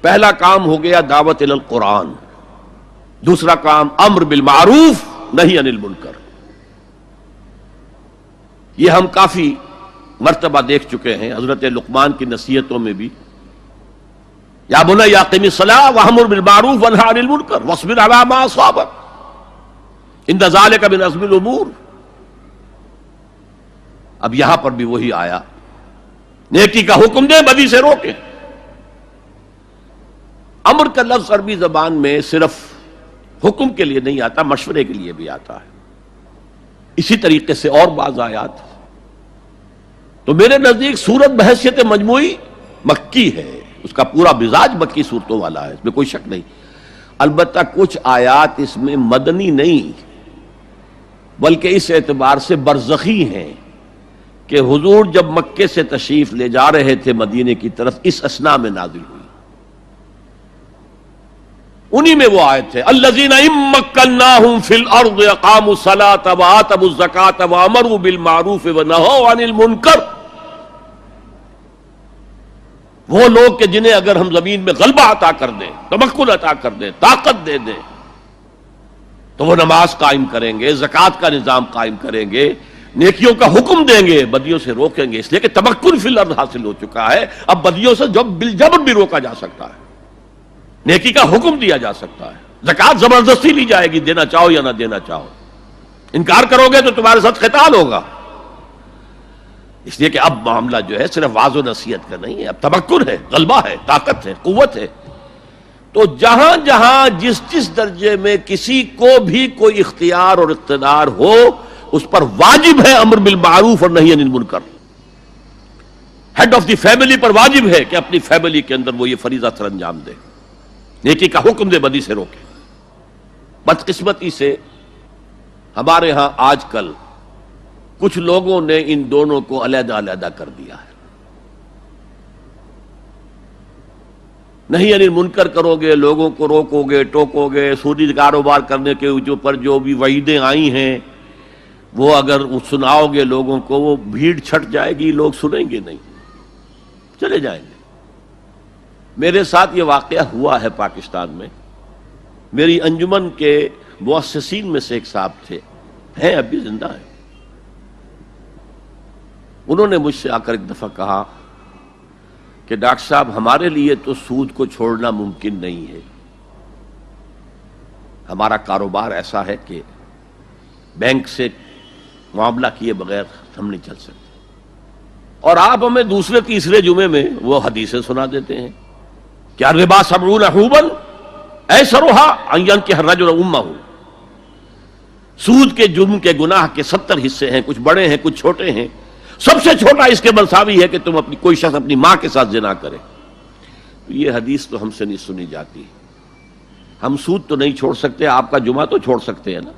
پہلا کام ہو گیا دعوت الی القرآن، دوسرا کام امر بالمعروف نہی عن المنکر۔ یہ ہم کافی مرتبہ دیکھ چکے ہیں حضرت لقمان کی نصیحتوں میں بھی، یا بنی اقم الصلاۃ وامر بالمعروف وانھِ عن المنکر واصبر علی ما اصابک ان ذلک من عزم الامور۔ اب یہاں پر بھی وہی آیا، نیکی کا حکم دیں، بدی سے روکیں۔ امر کا لفظ عربی زبان میں صرف حکم کے لیے نہیں آتا، مشورے کے لیے بھی آتا ہے۔ اسی طریقے سے اور بعض آیات، تو میرے نزدیک سورت بحیثیت مجموعی مکی ہے، اس کا پورا مزاج مکی صورتوں والا ہے، اس میں کوئی شک نہیں۔ البتہ کچھ آیات اس میں مدنی نہیں بلکہ اس اعتبار سے برزخی ہیں کہ حضور جب مکے سے تشریف لے جا رہے تھے مدینے کی طرف، اس اثناء میں نازل ہوئی۔ انہی میں وہ آیت ہے الذین ان مکناہم فی الارض اقاموا الصلاۃ وآتوا الزکاۃ وامروا بالمعروف ونہوا عن المنکر۔ وہ لوگ کہ جنہیں اگر ہم زمین میں غلبہ عطا کر دیں، تمکن عطا کر دیں، طاقت دے دیں، تو وہ نماز قائم کریں گے، زکوٰۃ کا نظام قائم کریں گے، نیکیوں کا حکم دیں گے، بدیوں سے روکیں گے، اس لیے کہ تمکن فی الارض حاصل ہو چکا ہے۔ اب بدیوں سے جب بالجبر بھی روکا جا سکتا ہے، نیکی کا حکم دیا جا سکتا ہے، زکوٰۃ زبردستی لی جائے گی، دینا چاہو یا نہ دینا چاہو، انکار کرو گے تو تمہارے ساتھ قتال ہوگا۔ اس لیے کہ اب معاملہ جو ہے صرف واعظ و نصیحت کا نہیں ہے، اب تمکن ہے، غلبہ ہے، طاقت ہے، قوت ہے۔ تو جہاں جہاں جس جس درجے میں کسی کو بھی کوئی اختیار اور اقتدار ہو، اس پر واجب ہے امر بالمعروف اور نہی عن المنکر۔ ہیڈ آف دی فیملی پر واجب ہے کہ اپنی فیملی کے اندر وہ یہ فریضہ سر انجام دے، نیکی کا حکم دے، بدی سے روکے۔ بدقسمتی سے ہمارے ہاں آج کل کچھ لوگوں نے ان دونوں کو علیحدہ علیحدہ کر دیا ہے۔ نہیں یعنی منکر کرو گے، لوگوں کو روکو گے، ٹوکو گے، سودی کاروبار کرنے کے اوپر جو بھی وعیدیں آئی ہیں وہ اگر سناؤ گے لوگوں کو، وہ بھیڑ چھٹ جائے گی، لوگ سنیں گے نہیں، چلے جائیں گے۔ میرے ساتھ یہ واقعہ ہوا ہے پاکستان میں۔ میری انجمن کے مؤسسین میں سے ایک صاحب تھے، ہیں ابھی زندہ ہیں۔ انہوں نے مجھ سے آ کر ایک دفعہ کہا کہ ڈاکٹر صاحب ہمارے لیے تو سود کو چھوڑنا ممکن نہیں ہے، ہمارا کاروبار ایسا ہے کہ بینک سے معاملہ کیے بغیر ہم نہیں چل سکتے، اور آپ ہمیں دوسرے تیسرے جمعے میں وہ حدیثیں سنا دیتے ہیں کہ الربا 70 حوبا ایسرھا ان ينكح الرجل امہ۔ سود کے جرم کے گناہ کے 70 حصے ہیں، کچھ بڑے ہیں کچھ چھوٹے ہیں، سب سے چھوٹا اس کے مساوی ہے کہ تم کوئی شخص اپنی ماں کے ساتھ زنا کرے۔ یہ حدیث تو ہم سے نہیں سنی جاتی۔ ہم سود تو نہیں چھوڑ سکتے، آپ کا جمعہ تو چھوڑ سکتے ہیں نا،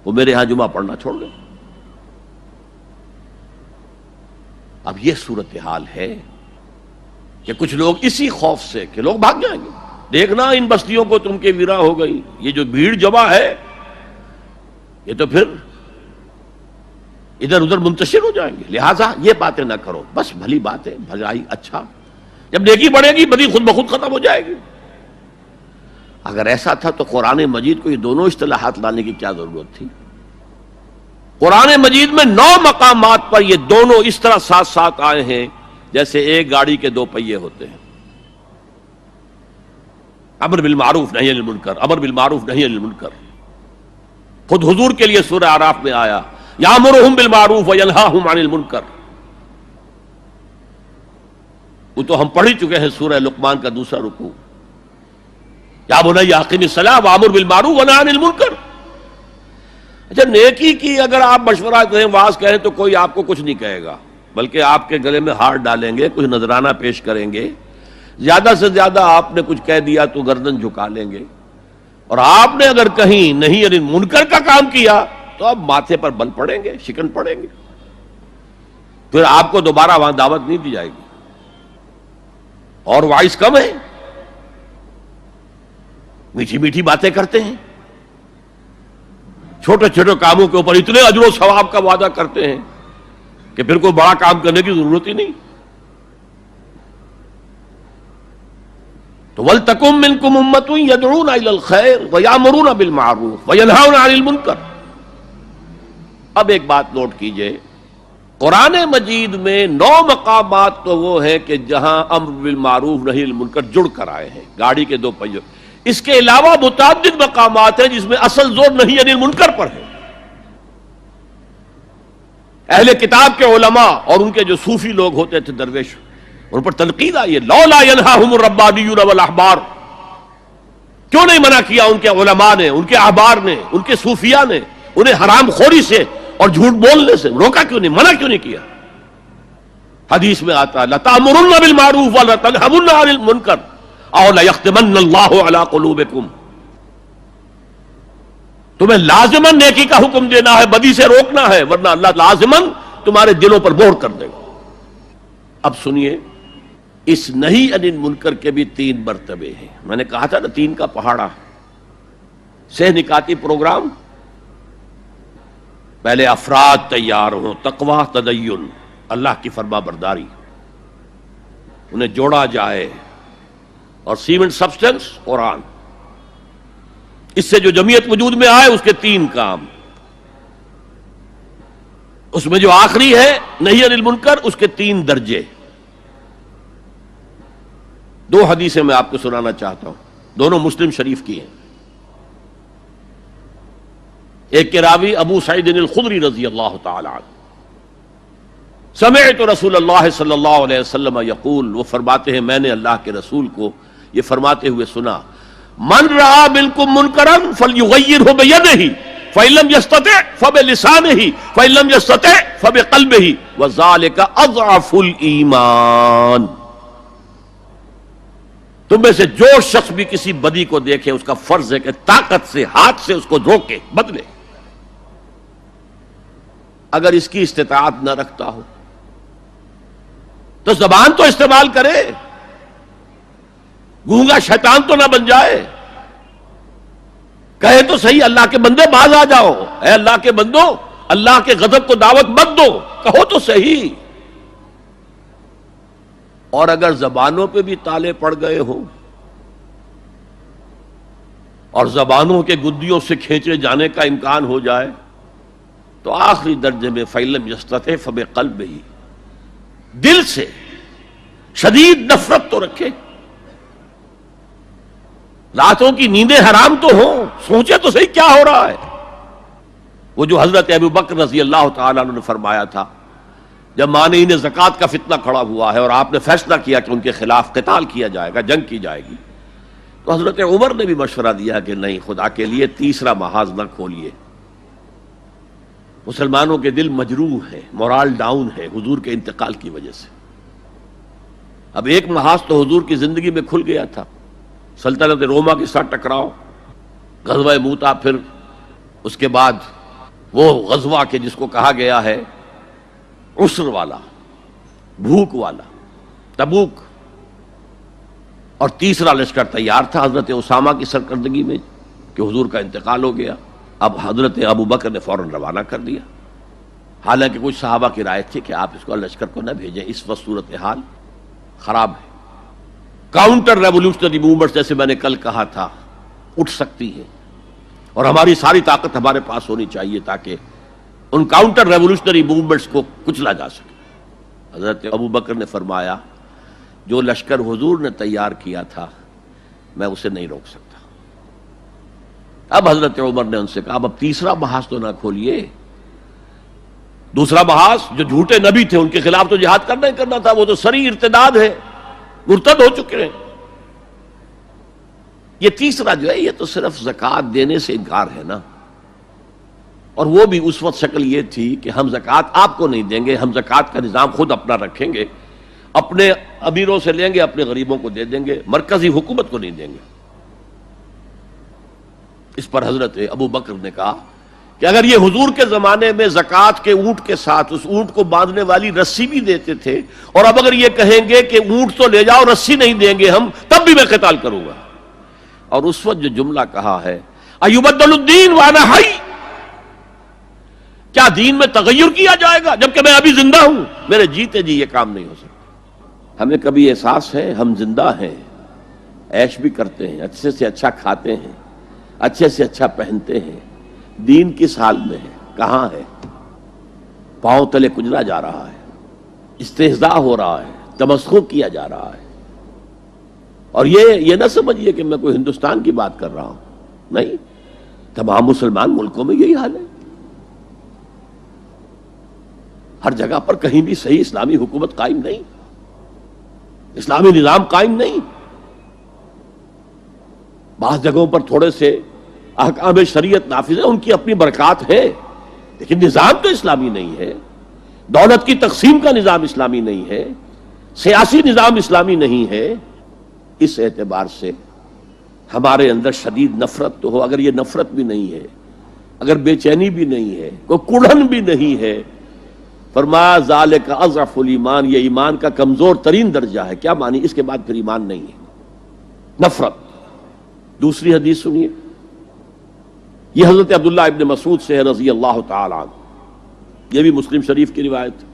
وہ میرے ہاں جمعہ پڑھنا چھوڑ دیں۔ اب یہ صورتحال ہے کہ کچھ لوگ اسی خوف سے کہ لوگ بھاگ جائیں گے، دیکھنا ان بستیوں کو تم کے ویراں ہو گئی، یہ جو بھیڑ جمع ہے یہ تو پھر ادھر ادھر منتشر ہو جائیں گے، لہٰذا یہ باتیں نہ کرو۔ بس بھلی بات ہے، بھلائی، اچھا، جب نیکی بڑھے گی بدی خود بخود ختم ہو جائے گی۔ اگر ایسا تھا تو قرآن مجید کو یہ دونوں اصطلاحات لانے کی کیا ضرورت تھی؟ قرآن مجید میں 9 مقامات پر یہ دونوں اس طرح ساتھ ساتھ آئے ہیں جیسے ایک گاڑی کے 2 پہیے ہوتے ہیں۔ امر بالمعروف نہی عن المنکر، امر بالمعروف نہی عن المنکر۔ خود حضور کے لیے سورہ اعراف میں آیا یامرہم بالمعروف وینہاہم عن المنکر۔ وہ تو ہم پڑھ ہی چکے ہیں سورہ لقمان کا دوسرا رکوع، یا بنی اقم الصلاۃ وامر بالمعروف ونہی عن المنکر۔ اچھا، نیکی کی اگر آپ مشورہ کریں، واعظ کہیں تو کوئی آپ کو کچھ نہیں کہے گا، بلکہ آپ کے گلے میں ہار ڈالیں گے، کچھ نذرانہ پیش کریں گے، زیادہ سے زیادہ آپ نے کچھ کہہ دیا تو گردن جھکا لیں گے، اور آپ نے اگر کہیں نہیں یعنی منکر کا کام کیا تو اب ماتھے پر بل پڑیں گے، شکن پڑیں گے، پھر آپ کو دوبارہ وہاں دعوت نہیں دی جائے گی، اور وائس کم ہے، میٹھی میٹھی باتیں کرتے ہیں، چھوٹے چھوٹے کاموں کے اوپر اتنے اجر و ثواب کا وعدہ کرتے ہیں کہ پھر کوئی بڑا کام کرنے کی ضرورت ہی نہیں۔ وَلْتَكُن مِّنكُمْ أُمَّةٌ يَدْعُونَ إِلَى الْخَيْرِ وَيَأْمُرُونَ بِالْمَعْرُوفِ وَيَنْهَوْنَ عَنِ الْمُنكَرِ۔ اب ایک بات نوٹ کیجئے، قرآن مجید میں 9 مقامات تو وہ ہیں کہ جہاں امر بالمعروف نہی عن المنکر جڑ کر آئے ہیں، گاڑی کے 2 پہیوں۔ اس کے علاوہ متعدد مقامات ہیں جس میں اصل زور نہی عن المنکر پر ہے۔ اہل کتاب کے علماء اور ان کے جو صوفی لوگ ہوتے تھے درویش، ان پر تنقید آئی ہے، لولا ینہاہم الربانیون والاحبار، کیوں نہیں منع کیا ان کے علماء نے، ان کے احبار نے، ان کے صوفیاء نے انہیں حرام خوری سے اور جھوٹ بولنے سے روکا کیوں نہیں، منع کیوں نہیں کیا؟ حدیث میں آتا ہے لَتَأْمُرُنَّ بِالْمَعْرُوفِ وَلَتَنْهَوْنَ عَنِ الْمُنكَرِ أَوْ لَيَخْتِمَنَّ اللَّهُ عَلَىٰ قُلُوبِكُمْ۔ تمہیں لازماً نیکی کا حکم دینا ہے، بدی سے روکنا ہے، ورنہ اللہ لازماً تمہارے دلوں پر مہر کر دے گا۔ اب سنیے، اس نہی عن المنکر کے بھی 3 مرتبے ہیں۔ میں نے کہا تھا نا 3 کا پہاڑا، سہ نکاتی پروگرام۔ پہلے افراد تیار ہوں، تقوی، تدین، اللہ کی فرما برداری، انہیں جوڑا جائے، اور سیمنٹ سبسٹنس قرآن، اس سے جو جمعیت وجود میں آئے اس کے 3 کام۔ اس میں جو آخری ہے نہی عن المنکر، اس کے 3 درجے۔ 2 حدیثیں میں آپ کو سنانا چاہتا ہوں، دونوں مسلم شریف کی ہیں۔ ایک کے راوی ابو سعید الخدری رضی اللہ تعالی عنہ، سمعت رسول اللہ صلی اللہ علیہ وسلم یقول، وہ فرماتے ہیں میں نے اللہ کے رسول کو یہ فرماتے ہوئے سنا، من رأى منکم منکرا فلیغیرہ بیدہ فإن لم یستطع فبلسانہ فإن لم یستطع فبقلبہ وذلک اضعف الایمان۔ تم میں سے جو شخص بھی کسی بدی کو دیکھے اس کا فرض ہے کہ طاقت سے، ہاتھ سے اس کو روکے، بدلے۔ اگر اس کی استطاعت نہ رکھتا ہو تو زبان تو استعمال کرے، گونگا شیطان تو نہ بن جائے، کہے تو صحیح اللہ کے بندے باز آ جاؤ، اے اللہ کے بندو اللہ کے غضب کو دعوت مت دو، کہو تو صحیح۔ اور اگر زبانوں پہ بھی تالے پڑ گئے ہوں اور زبانوں کے گدیوں سے کھینچے جانے کا امکان ہو جائے تو آخری درجے میں فَإِن لَّمْ يَسْتَطِعْ فَبِقَلْبِهِ، دل سے شدید نفرت تو رکھے، راتوں کی نیندیں حرام تو ہوں، سوچے تو صحیح کیا ہو رہا ہے۔ وہ جو حضرت ابو بکر رضی اللہ تعالیٰ عنہ نے فرمایا تھا جب مانعین زکوٰۃ کا فتنہ کھڑا ہوا ہے اور آپ نے فیصلہ کیا کہ ان کے خلاف قتال کیا جائے گا، جنگ کی جائے گی، تو حضرت عمر نے بھی مشورہ دیا کہ نہیں، خدا کے لیے تیسرا محاذ نہ کھولیے۔ مسلمانوں کے دل مجروح ہے، مورال ڈاؤن ہے حضور کے انتقال کی وجہ سے۔ اب ایک محاذ تو حضور کی زندگی میں کھل گیا تھا، سلطنت روما کے ساتھ ٹکراؤ، غزوہ موتا، پھر اس کے بعد وہ غزوہ کے جس کو کہا گیا ہے عسر والا، بھوک والا، تبوک، اور تیسرا لشکر تیار تھا حضرت اسامہ کی سرکردگی میں کہ حضور کا انتقال ہو گیا۔ اب حضرت ابو بکر نے فوراً روانہ کر دیا، حالانکہ کچھ صحابہ کی رائے تھی کہ آپ اس کو لشکر کو نہ بھیجیں، اس وقت صورتحال خراب ہے، کاؤنٹر ریولوشنری موومنٹس جیسے میں نے کل کہا تھا اٹھ سکتی ہیں، اور ہماری ساری طاقت ہمارے پاس ہونی چاہیے تاکہ ان کاؤنٹر ریولوشنری موومنٹس کو کچلا جا سکے۔ حضرت ابو بکر نے فرمایا جو لشکر حضور نے تیار کیا تھا میں اسے نہیں روک سکتا۔ اب حضرت عمر نے ان سے کہا اب تیسرا محاذ تو نہ کھولیے، دوسرا محاذ جو جھوٹے نبی تھے ان کے خلاف تو جہاد کرنا ہی کرنا تھا، وہ تو سری ارتداد ہے، مرتد ہو چکے ہیں۔ یہ تیسرا جو ہے یہ تو صرف زکوٰۃ دینے سے انکار ہے نا، اور وہ بھی اس وقت شکل یہ تھی کہ ہم زکوٰۃ آپ کو نہیں دیں گے، ہم زکوٰۃ کا نظام خود اپنا رکھیں گے، اپنے امیروں سے لیں گے، اپنے غریبوں کو دے دیں گے، مرکزی حکومت کو نہیں دیں گے۔ اس پر حضرت ابو بکر نے کہا کہ اگر یہ حضور کے زمانے میں زکوٰۃ کے اونٹ کے ساتھ اس اونٹ کو باندھنے والی رسی بھی دیتے تھے، اور اب اگر یہ کہیں گے کہ اونٹ تو لے جاؤ رسی نہیں دیں گے ہم، تب بھی میں قتال کروں گا۔ اور اس وقت جو جملہ کہا ہے ایبدل الدین وانا حی، کیا دین میں تغیر کیا جائے گا جبکہ میں ابھی زندہ ہوں؟ میرے جیتے جی یہ کام نہیں ہو سکتا۔ ہمیں کبھی احساس ہے ہم زندہ ہیں، عیش بھی کرتے ہیں، اچھے سے اچھا کھاتے ہیں، اچھے سے اچھا پہنتے ہیں، دین کس حال میں ہے؟ کہاں ہے؟ پاؤں تلے کجلا جا رہا ہے، استہزاء ہو رہا ہے، تمسخر کیا جا رہا ہے۔ اور یہ نہ سمجھیے کہ میں کوئی ہندوستان کی بات کر رہا ہوں، نہیں، تمام مسلمان ملکوں میں یہی حال ہے۔ ہر جگہ پر کہیں بھی صحیح اسلامی حکومت قائم نہیں، اسلامی نظام قائم نہیں۔ بعض جگہوں پر تھوڑے سے احکام شریعت نافذ ہیں، ان کی اپنی برکات ہے، لیکن نظام تو اسلامی نہیں ہے، دولت کی تقسیم کا نظام اسلامی نہیں ہے، سیاسی نظام اسلامی نہیں ہے۔ اس اعتبار سے ہمارے اندر شدید نفرت تو ہو، اگر یہ نفرت بھی نہیں ہے، اگر بے چینی بھی نہیں ہے، کوئی کڑھن بھی نہیں ہے، فرمایا ذالک اضعف الایمان، یہ ایمان کا کمزور ترین درجہ ہے۔ کیا معنی؟ اس کے بعد پھر ایمان نہیں ہے، نفرت۔ دوسری حدیث سنیے، یہ حضرت عبداللہ ابن مسعود سے ہے رضی اللہ تعالی عنہ، یہ بھی مسلم شریف کی روایت ہے۔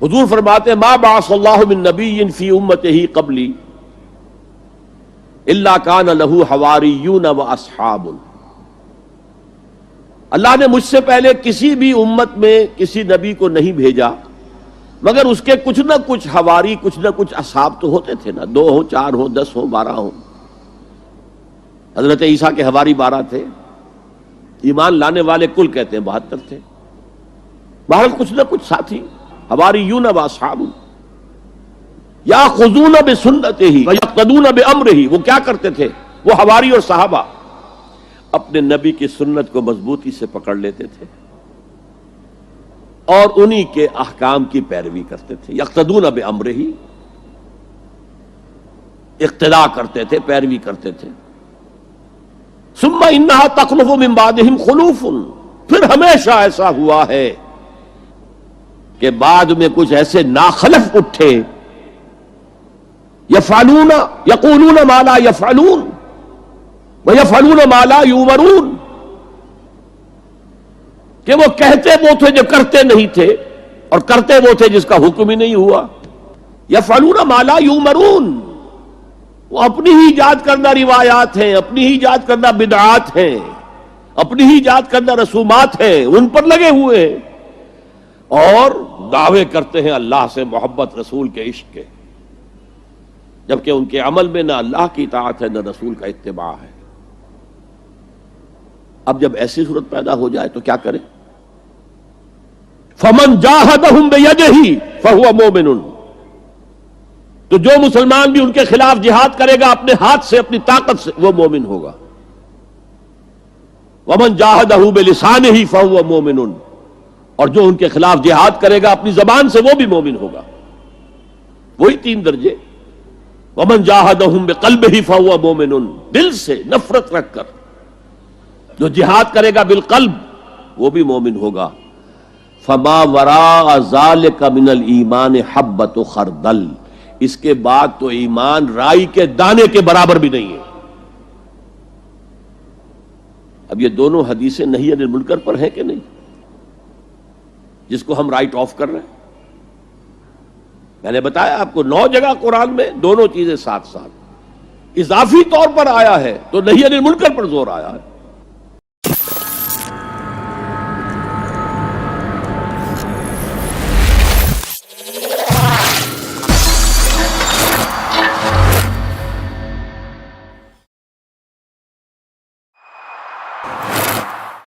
حضور فرماتے ہیں ما بعث اللہ من نبی فی امتہ قبلی الا کان لہ حواریون واصحاب، اللہ نے مجھ سے پہلے کسی بھی امت میں کسی نبی کو نہیں بھیجا مگر اس کے کچھ نہ کچھ حواری، کچھ نہ کچھ اصحاب تو ہوتے تھے نا، 2 ہوں، 4 ہوں، 10 ہوں، 12 ہوں۔ حضرت عیسیٰ کے حواری 12 تھے، ایمان لانے والے کل کہتے ہیں 72 تھے، بہرحال کچھ نہ کچھ ساتھی، حواریون و اصحاب یاخذون بسنتہ ویقتدون بامرہ، وہ کیا کرتے تھے؟ وہ حواری اور صحابہ اپنے نبی کی سنت کو مضبوطی سے پکڑ لیتے تھے اور انہی کے احکام کی پیروی کرتے تھے۔ یقتدون بامرہ، اقتداء کرتے تھے، پیروی کرتے تھے۔ ثم انہا تخلف من بعدہم خلوف، پھر ہمیشہ ایسا ہوا ہے کہ بعد میں کچھ ایسے ناخلف اٹھے، یفعلون یقولون ما لا یفعلون وَيَفْعَلُونَ مَا لَا يُؤْمَرُونَ، کہ وہ کہتے وہ تھے جو کرتے نہیں تھے اور کرتے وہ تھے جس کا حکم ہی نہیں ہوا۔ يَفْعَلُونَ مَا لَا يُؤْمَرُونَ، وہ اپنی ہی ایجاد کردہ روایات ہیں، اپنی ہی ایجاد کردہ بدعات ہیں، اپنی ہی ایجاد کردہ رسومات ہیں، ان پر لگے ہوئے ہیں اور دعوے کرتے ہیں اللہ سے محبت، رسول کے عشق کے، جبکہ ان کے عمل میں نہ اللہ کی اطاعت ہے نہ رسول کا اتباع ہے۔ اب جب ایسی صورت پیدا ہو جائے تو کیا کریں؟ فَمَنْ جَاهَدَهُمْ بِيَدِهِ فَهُوَ مُؤْمِنٌ، تو جو مسلمان بھی ان کے خلاف جہاد کرے گا اپنے ہاتھ سے، اپنی طاقت سے، وہ مومن ہوگا۔ وَمَنْ جَاهَدَهُ بِلِسَانِهِ فَهُوَ مُؤْمِنٌ، اور جو ان کے خلاف جہاد کرے گا اپنی زبان سے، وہ بھی مومن ہوگا۔ وہی 3 درجے۔ وَمَنْ جَاهَدَهُمْ بِقَلْبِهِ فَهُوَ مُؤْمِنٌ، دل سے نفرت رکھ کر جو جہاد کرے گا بالقلب وہ بھی مومن ہوگا۔ فما وراء ذلك من الایمان حبۃ خردل، اس کے بعد تو ایمان رائی کے دانے کے برابر بھی نہیں ہے۔ اب یہ دونوں حدیثیں نہی عن المنکر پر ہیں کہ نہیں، جس کو ہم رائٹ آف کر رہے ہیں؟ میں نے بتایا آپ کو 9 جگہ قرآن میں دونوں چیزیں ساتھ ساتھ اضافی طور پر آیا ہے، تو نہی عن المنکر پر زور آیا ہے۔